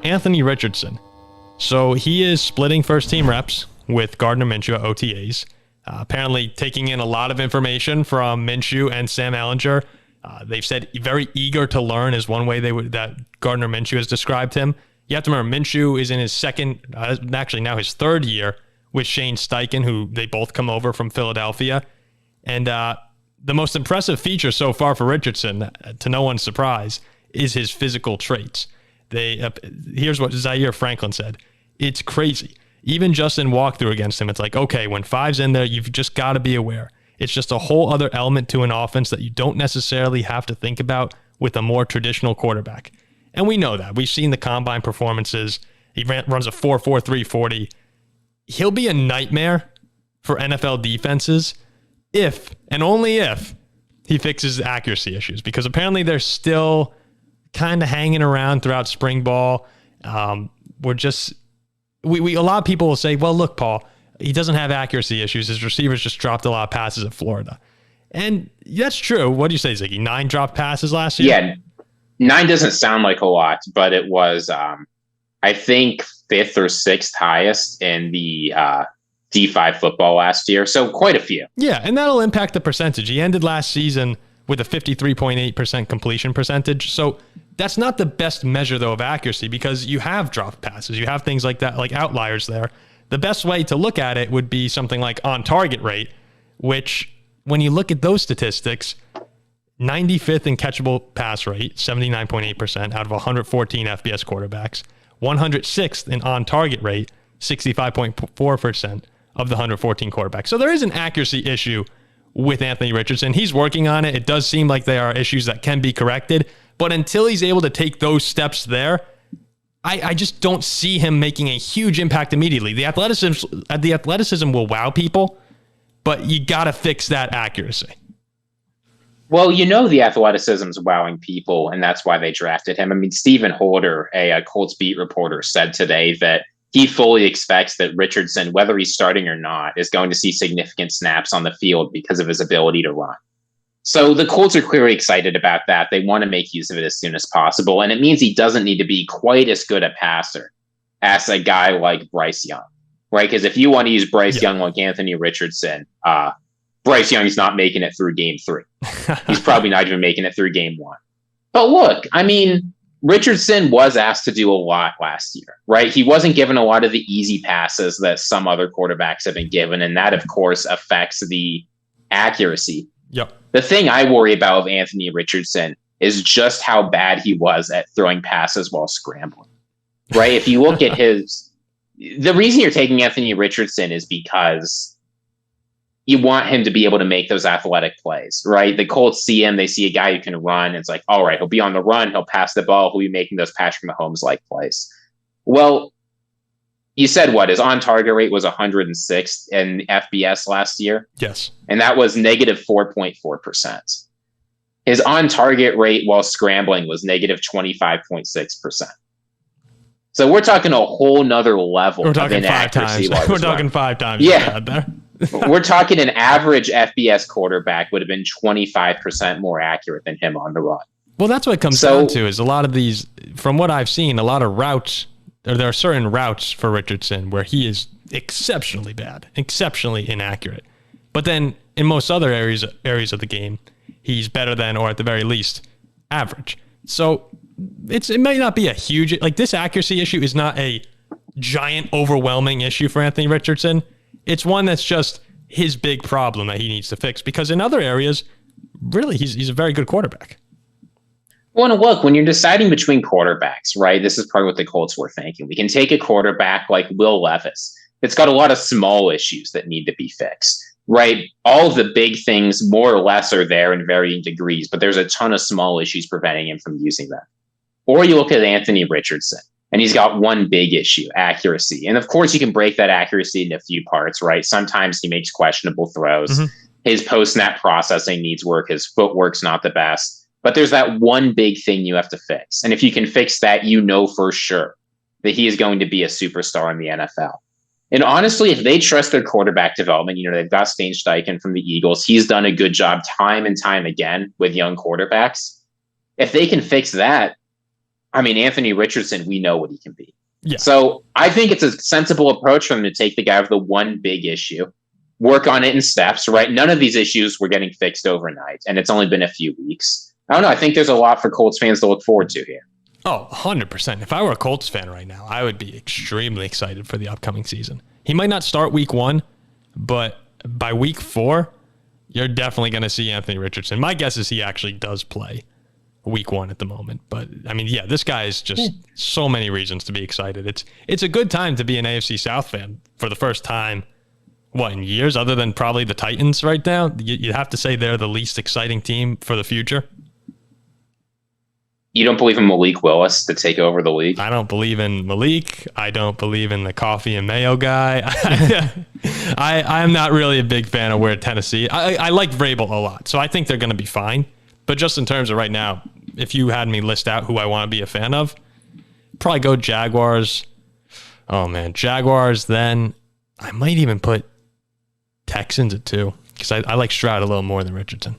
Anthony Richardson. So he is splitting first-team reps with Gardner Minshew at OTAs. Apparently taking in a lot of information from Minshew and Sam Ehlinger. They've said very eager to learn is one way that Gardner Minshew has described him. You have to remember, Minshew is in his actually now his third year with Shane Steichen, who they both come over from Philadelphia. And the most impressive feature so far for Richardson, to no one's surprise, is his physical traits. Here's what Zaire Franklin said. It's crazy. Even just in walkthrough against him, it's like, okay, when 5's in there, you've just got to be aware. It's just a whole other element to an offense that you don't necessarily have to think about with a more traditional quarterback. And we know that. We've seen the combine performances. He runs a 4.43 40. He'll be a nightmare for NFL defenses if, and only if, he fixes accuracy issues. Because apparently they're still kind of hanging around throughout spring ball. We a lot of people will say, well, look, Paul, he doesn't have accuracy issues. His receivers just dropped a lot of passes at Florida. And that's true. What do you say, Ziggy? 9 dropped passes last year? Yeah, 9 doesn't sound like a lot, but it was, I think, 5th or 6th highest in the D5 football last year. So quite a few. Yeah, and that'll impact the percentage. He ended last season with a 53.8% completion percentage. So that's not the best measure, though, of accuracy because you have dropped passes. You have things like that, like outliers there. The best way to look at it would be something like on-target rate, which, when you look at those statistics, 95th in catchable pass rate, 79.8% out of 114 FBS quarterbacks. 106th in on-target rate, 65.4% of the 114 quarterbacks. So there is an accuracy issue with Anthony Richardson. He's working on it. It does seem like there are issues that can be corrected. But until he's able to take those steps there, I just don't see him making a huge impact immediately. The athleticism will wow people, but you got to fix that accuracy. Well, the athleticism's wowing people, and that's why they drafted him. I mean, Stephen Holder, a Colts beat reporter, said today that he fully expects that Richardson, whether he's starting or not, is going to see significant snaps on the field because of his ability to run. So the Colts are clearly excited about that. They want to make use of it as soon as possible. And it means he doesn't need to be quite as good a passer as a guy like Bryce Young, right? Because if you want to use Bryce Young like Anthony Richardson, Bryce Young's not making it through game 3. He's probably not even making it through game 1. But look, I mean, Richardson was asked to do a lot last year, right? He wasn't given a lot of the easy passes that some other quarterbacks have been given. And that, of course, affects the accuracy. Yep. The thing I worry about with Anthony Richardson is just how bad he was at throwing passes while scrambling, right? If you look at the reason you're taking Anthony Richardson is because you want him to be able to make those athletic plays, right? The Colts see him, they see a guy who can run. It's like, all right, he'll be on the run, he'll pass the ball, he'll be making those Patrick Mahomes-like plays. Well, you said his on-target rate was 106th in FBS last year? Yes. And that was negative 4.4%. His on-target rate while scrambling was negative 25.6%. So we're talking a whole nother level of inaccuracy. We're talking 5 times. Yeah. We're talking an average FBS quarterback would have been 25% more accurate than him on the run. Well, that's what it comes down to is a lot of these, from what I've seen, a lot of routes, there are certain routes for Richardson where he is exceptionally bad, exceptionally inaccurate. But then in most other areas of the game, he's better than, or at the very least, average. So it may not be a huge, like this accuracy issue is not a giant, overwhelming issue for Anthony Richardson. It's one that's just his big problem that he needs to fix because in other areas, really, he's a very good quarterback. Well, and look, when you're deciding between quarterbacks, right, this is part of what the Colts were thinking. We can take a quarterback like Will Levis. It's got a lot of small issues that need to be fixed, right? All of the big things, more or less, are there in varying degrees, but there's a ton of small issues preventing him from using them. Or you look at Anthony Richardson, and he's got one big issue, accuracy. And of course, you can break that accuracy into a few parts, right? Sometimes he makes questionable throws. Mm-hmm. His post-snap processing needs work. His footwork's not the best. But there's that one big thing you have to fix. And if you can fix that, you know for sure that he is going to be a superstar in the NFL. And honestly, if they trust their quarterback development, they've got Shane Steichen from the Eagles. He's done a good job time and time again with young quarterbacks. If they can fix that, I mean, Anthony Richardson, we know what he can be. Yeah. So I think it's a sensible approach for them to take the guy with the one big issue, work on it in steps, right? None of these issues were getting fixed overnight, and it's only been a few weeks. I don't know. I think there's a lot for Colts fans to look forward to here. Oh, 100%. If I were a Colts fan right now, I would be extremely excited for the upcoming season. He might not start week 1, but by week 4, you're definitely going to see Anthony Richardson. My guess is he actually does play week 1 at the moment. But, I mean, yeah, this guy is just so many reasons to be excited. It's a good time to be an AFC South fan for the first time, in years, other than probably the Titans right now. You have to say they're the least exciting team for the future. You don't believe in Malik Willis to take over the league? I don't believe in Malik. I don't believe in the coffee and mayo guy. I'm not really a big fan of where Tennessee. I like Vrabel a lot, so I think they're going to be fine. But just in terms of right now, if you had me list out who I want to be a fan of, probably go Jaguars. Oh, man. Jaguars, then I might even put Texans at 2 because I like Stroud a little more than Richardson.